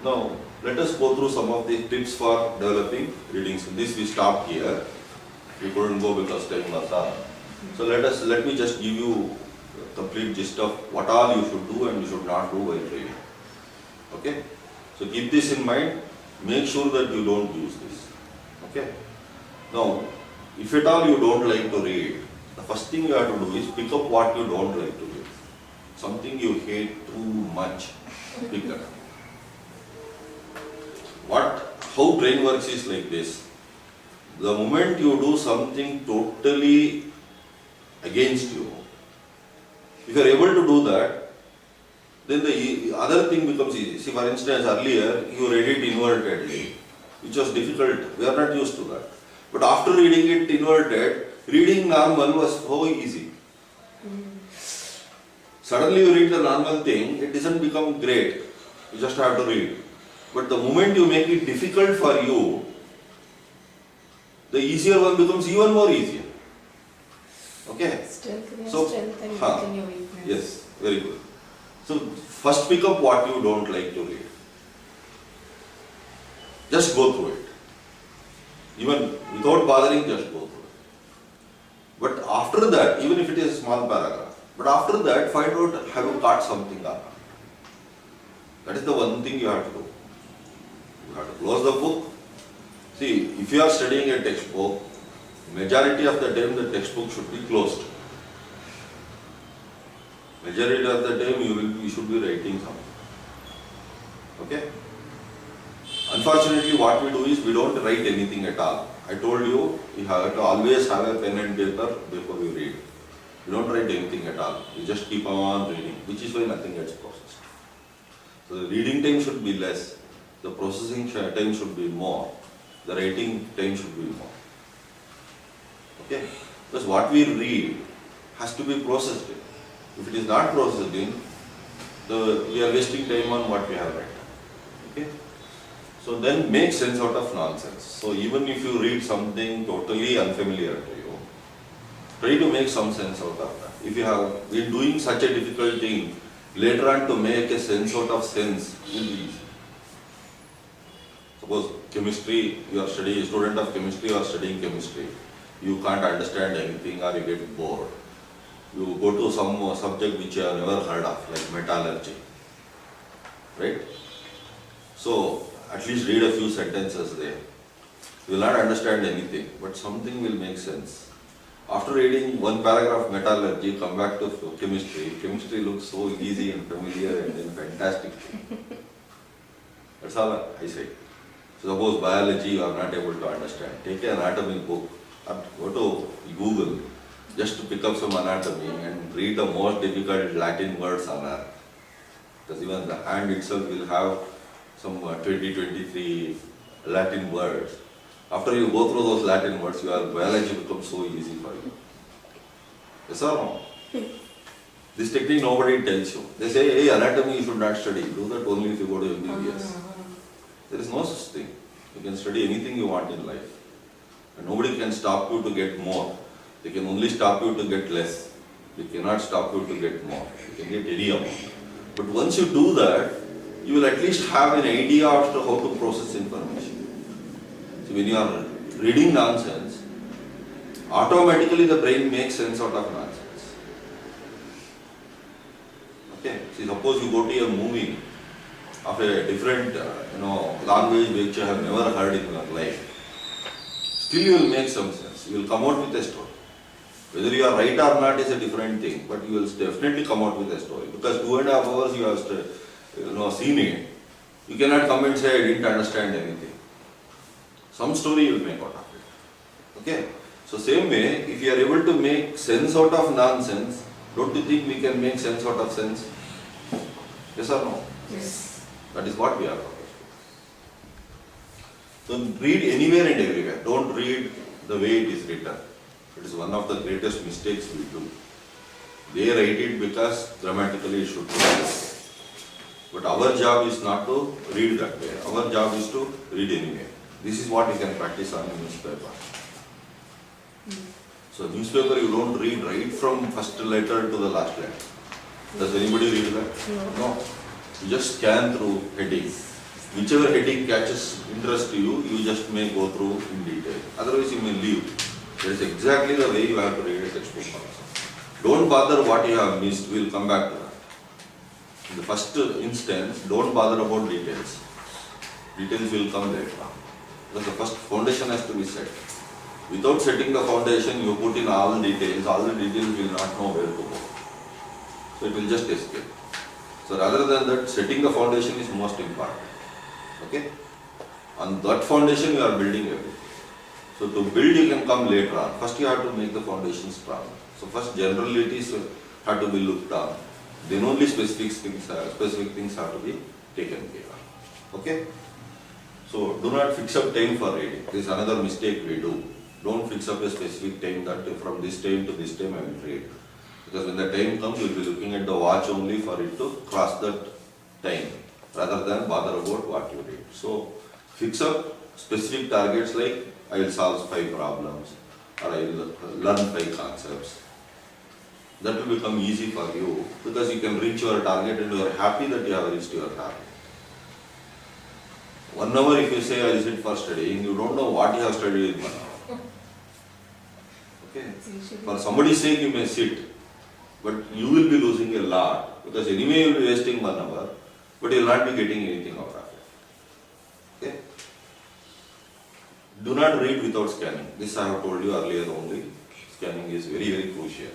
Now, let us go through some of the tips for developing reading skills. This we stopped here. We couldn't go because time was up. So let me just give you a complete gist of what all you should do and you should not do while reading. Okay? So keep this in mind. Make sure that you don't use this. Okay? Now, if at all you don't like to read, the first thing you have to do is pick up what you don't like to read. Something you hate too much, pick that up. How brain works is like this. The moment you do something totally against you, if you are able to do that, then the other thing becomes easy. See, for instance, earlier you read it invertedly, which was difficult. We are not used to that. But after reading it inverted, reading normal was so easy. Suddenly you read the normal thing, it doesn't become great. You just have to read. But the moment you make it difficult for you, the easier one becomes even more easier. Okay? Strength and So, strength and weaken your weakness. Yes, very good. So, first pick up what you don't like to read. Just go through it. Even without bothering, just go through it. But after that, even if it is a small paragraph, but after that, find out have you caught something or not. That is the one thing you have to do. You have to close the book. See, if you are studying a textbook, majority of the time the textbook should be closed. Majority of the time you should be writing something. Okay? Unfortunately, what we do is we don't write anything at all. I told you, you have to always have a pen and paper before you read. You don't write anything at all. You just keep on reading, which is why nothing gets processed. So the reading time should be less. The processing time should be more. The writing time should be more. Okay? Because what we read has to be processed in. If it is not processed in, we are wasting time on what we have read. Okay? So then make sense out of nonsense. So even if you read something totally unfamiliar to you, try to make some sense out of that. If you have been doing such a difficult thing, later on to make a sense out of sense will be easy. Suppose chemistry, you are studying, a student of chemistry, you are studying chemistry. You can't understand anything or you get bored. You go to some subject which you have never heard of, like metallurgy. Right? So, at least read a few sentences there. You will not understand anything, but something will make sense. After reading one paragraph metallurgy, come back to chemistry. Chemistry looks so easy and familiar and then fantastic. That's all I say. So suppose biology you are not able to understand. Take an anatomy book or go to Google just to pick up some anatomy and read the most difficult Latin words on earth. Because even the hand itself will have some 20-23 Latin words. After you go through those Latin words, your biology becomes so easy for you. Yes or no? This technique nobody tells you. They say, hey, anatomy you should not study. Do that only if you go to MBBS. There is no such thing. You can study anything you want in life. And nobody can stop you to get more. They can only stop you to get less. They cannot stop you to get more. You can get any amount. But once you do that, you will at least have an idea as to how to process information. So when you are reading nonsense, automatically the brain makes sense out of nonsense. Okay, see, suppose you go to a movie of a different language which you have never heard in your life. Still you will make some sense. You will come out with a story. Whether you are right or not is a different thing, but you will definitely come out with a story. Because 2.5 hours you have seen it, you cannot come and say I didn't understand anything. Some story you will make out of it. Okay? So same way, if you are able to make sense out of nonsense, don't you think we can make sense out of sense? Yes or no? Yes. That is what we are talking about. So read anywhere and everywhere. Don't read the way it is written. It is one of the greatest mistakes we do. They write it because grammatically it should be like. But our job is not to read that way. Our job is to read anyway. This is what you can practice on a newspaper. So newspaper you don't read right from first letter to the last letter. Does anybody read that? No. No. You just scan through headings. Whichever heading catches interest to you, you just may go through in detail. Otherwise, you may leave. That is exactly the way you have to read a textbook also. Don't bother what you have missed. We will come back to that. In the first instance, don't bother about details. Details will come later on. Because the first foundation has to be set. Without setting the foundation, you put in all the details will not know where to go. So it will just escape. So rather than that, setting the foundation is most important. Okay? On that foundation you are building everything. So to build you can come later on. First you have to make the foundation strong. So first generalities have to be looked on. Then only specific things have to be taken care of. Okay? So do not fix up time for reading. This is another mistake we do. Don't fix up a specific time that from this time to this time I will read. Because when the time comes, you will be looking at the watch only for it to cross that time, rather than bother about what you read. So fix up specific targets like I will solve 5 problems or I will learn 5 concepts. That will become easy for you because you can reach your target and you are happy that you have reached your target. 1 hour if you say I will sit for studying, you don't know what you have studied in 1 hour. Okay. For somebody's sake you may sit, but you will be losing a lot because anyway you will be wasting 1 hour, but you will not be getting anything out of it. Okay? Do not read without scanning. This I have told you earlier only. Scanning is very, very crucial.